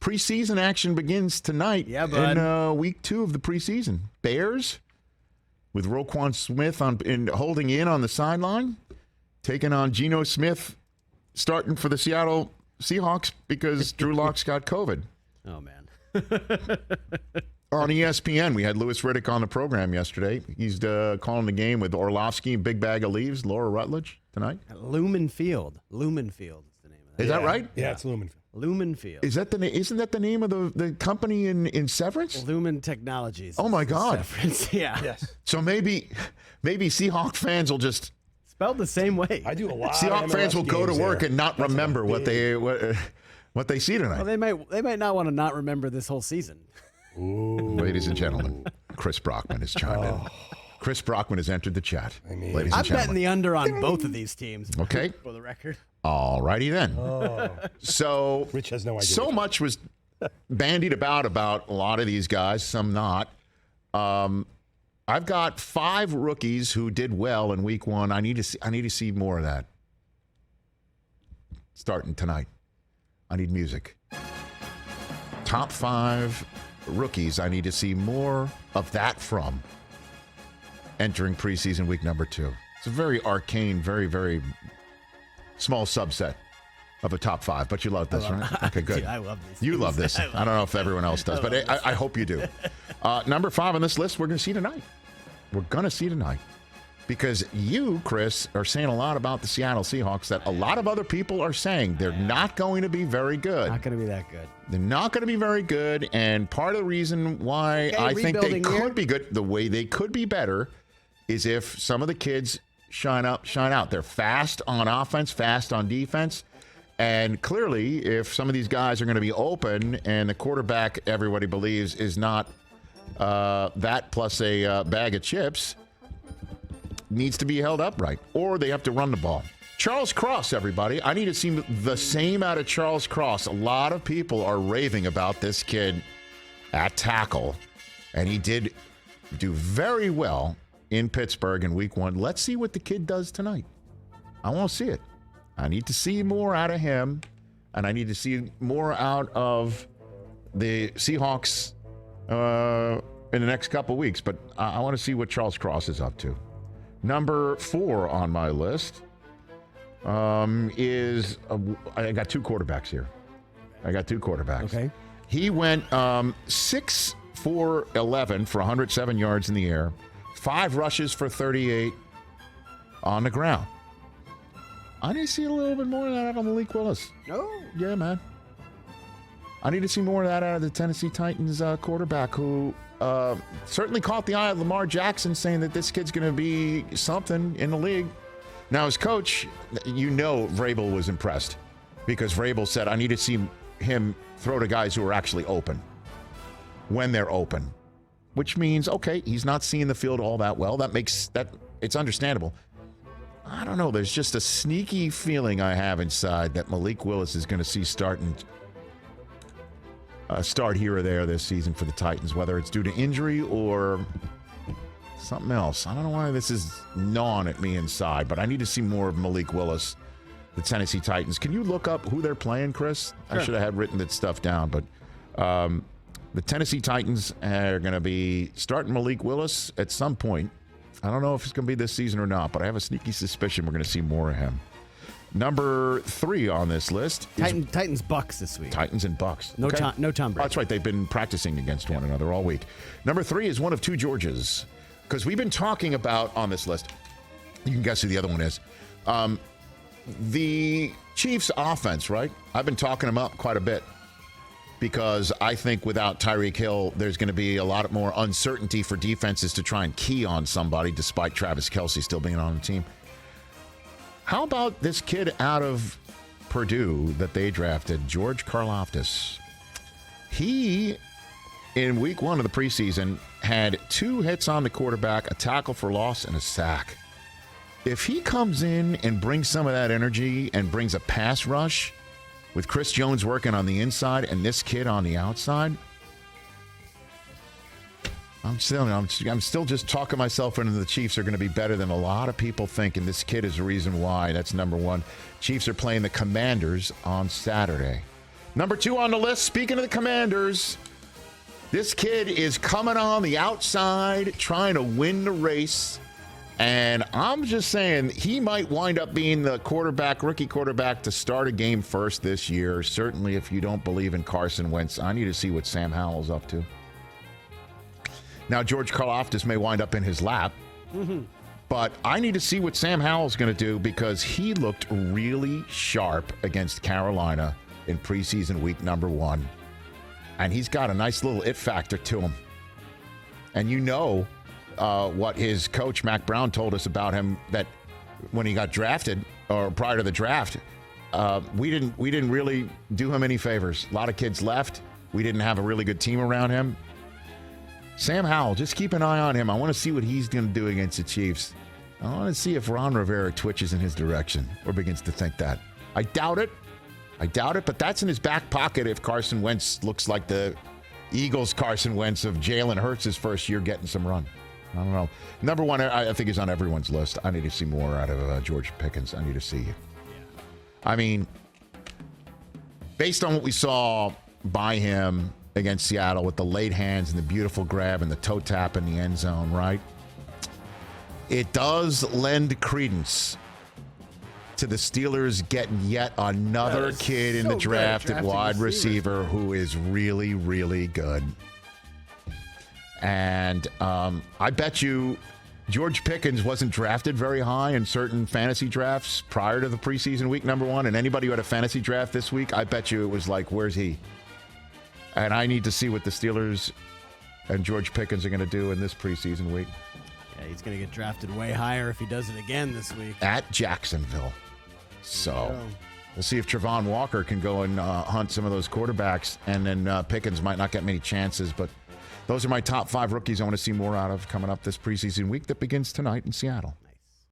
preseason action begins tonight in week 2 of the preseason. Bears with Roquan Smith holding in on the sideline, taking on Geno Smith, starting for the Seattle Seahawks because Drew Lock's got COVID. Oh, man. On ESPN, we had Louis Riddick on the program yesterday. He's calling the game with Orlovsky, Big Bag of Leaves, Laura Rutledge tonight. Lumen Field. Lumen Field is the name of that. Is that right? Yeah, it's Lumen Field. Lumen Field. Isn't that the name of the company in Severance? Lumen Technologies. Oh, my God. Severance. Yeah. Yes. So maybe Seahawk fans will just... Spelled the same way. I do a lot. Seahawk fans will go to work there. and not remember what they see tonight. Well, they might not want to not remember this whole season. Ooh. Ladies and gentlemen, Chris Brockman has chimed in. Chris Brockman has entered the chat. Ladies and I'm gentlemen. betting the under on both of these teams. Okay. For the record. All righty then. So Rich has no idea. So much was bandied about a lot of these guys, some not. I've got 5 rookies who did well in week 1. I need to see more of that. Starting tonight. I need music. Top 5 rookies I need to see more of that from entering preseason week number 2. It's a very arcane, very, very small subset of a top 5, but you love this, right? Okay, good. Dude, I love this. You love this. I don't know if everyone else does, but I hope you do. Number 5 on this list, we're going to see tonight. We're going to see tonight. Because you, Chris, are saying a lot about the Seattle Seahawks that a lot of other people are saying they're not going to be very good. Not going to be that good. They're not going to be very good, and part of the reason why I think they could be good, the way they could be better, is if some of the kids shine out. They're fast on offense, fast on defense, and clearly if some of these guys are going to be open and the quarterback, everybody believes, is not that plus a bag of chips, needs to be held upright, or they have to run the ball. Charles Cross, everybody. I need to see the same out of Charles Cross. A lot of people are raving about this kid at tackle, and he did do very well in Pittsburgh in week 1. Let's see what the kid does tonight. I want to see it. I need to see more out of him, and I need to see more out of the Seahawks in the next couple weeks, but I want to see what Charles Cross is up to. Number 4 on my list is I got 2 quarterbacks here. Okay. He went 6 for 11 for 107 yards in the air, 5 rushes for 38 on the ground. I need to see a little bit more of that out of Malik Willis. No. Yeah, man. I need to see more of that out of the Tennessee Titans quarterback who certainly caught the eye of Lamar Jackson saying that this kid's going to be something in the league. Now, as coach, Vrabel was impressed because Vrabel said, I need to see him throw to guys who are actually open when they're open, which means, okay, he's not seeing the field all that well. It's understandable. I don't know. There's just a sneaky feeling I have inside that Malik Willis is going to see start here or there this season for the Titans, whether it's due to injury or something else. I don't know why this is gnawing at me inside, but I need to see more of Malik Willis, the Tennessee Titans. Can you look up who they're playing, Chris? Sure. I should have had written that stuff down, but the Tennessee Titans are going to be starting Malik Willis at some point. I don't know if it's going to be this season or not, but I have a sneaky suspicion we're going to see more of him. Number 3 on this list is Titans Bucks this week. Titans and Bucks. No Tom Brady. Oh, that's right. They've been practicing against one another all week. Number 3 is one of 2 Georges, because we've been talking about on this list. You can guess who the other one is. The Chiefs' offense, right? I've been talking them up quite a bit because I think without Tyreek Hill, there's going to be a lot more uncertainty for defenses to try and key on somebody, despite Travis Kelce still being on the team. How about this kid out of Purdue that they drafted, George Karloftus? He, in week 1 of the preseason, had 2 hits on the quarterback, a tackle for loss, and a sack. If he comes in and brings some of that energy and brings a pass rush with Chris Jones working on the inside and this kid on the outside, I'm still just talking myself into the Chiefs are going to be better than a lot of people think, and this kid is the reason why. That's number 1. Chiefs are playing the Commanders on Saturday. Number 2 on the list, speaking of the Commanders, this kid is coming on the outside, trying to win the race. And I'm just saying he might wind up being the rookie quarterback to start a game first this year. Certainly if you don't believe in Carson Wentz, I need to see what Sam Howell's up to. Now, George Karloftus may wind up in his lap. But I need to see what Sam Howell's going to do because he looked really sharp against Carolina in preseason week number 1. And he's got a nice little it factor to him. And you know what his coach, Mac Brown, told us about him, that when he got drafted, or prior to the draft, we didn't really do him any favors. A lot of kids left. We didn't have a really good team around him. Sam Howell, just keep an eye on him. I want to see what he's going to do against the Chiefs. I want to see if Ron Rivera twitches in his direction or begins to think that. I doubt it, but that's in his back pocket if Carson Wentz looks like the Eagles' Carson Wentz of Jalen Hurts' first year getting some run. I don't know. Number 1, I think, is on everyone's list. I need to see more out of George Pickens. I need to see. I mean, based on what we saw by him against Seattle with the late hands and the beautiful grab and the toe tap in the end zone, right? It does lend credence to the Steelers getting yet another kid in the draft at wide receiver who is really, really good. And I bet you George Pickens wasn't drafted very high in certain fantasy drafts prior to the preseason week number 1. And anybody who had a fantasy draft this week, I bet you it was like, where's he? And I need to see what the Steelers and George Pickens are going to do in this preseason week. Yeah, he's going to get drafted way higher if he does it again this week. At Jacksonville. So we'll see if Travon Walker can go and hunt some of those quarterbacks. And then Pickens might not get many chances. But those are my top 5 rookies I want to see more out of coming up this preseason week that begins tonight in Seattle.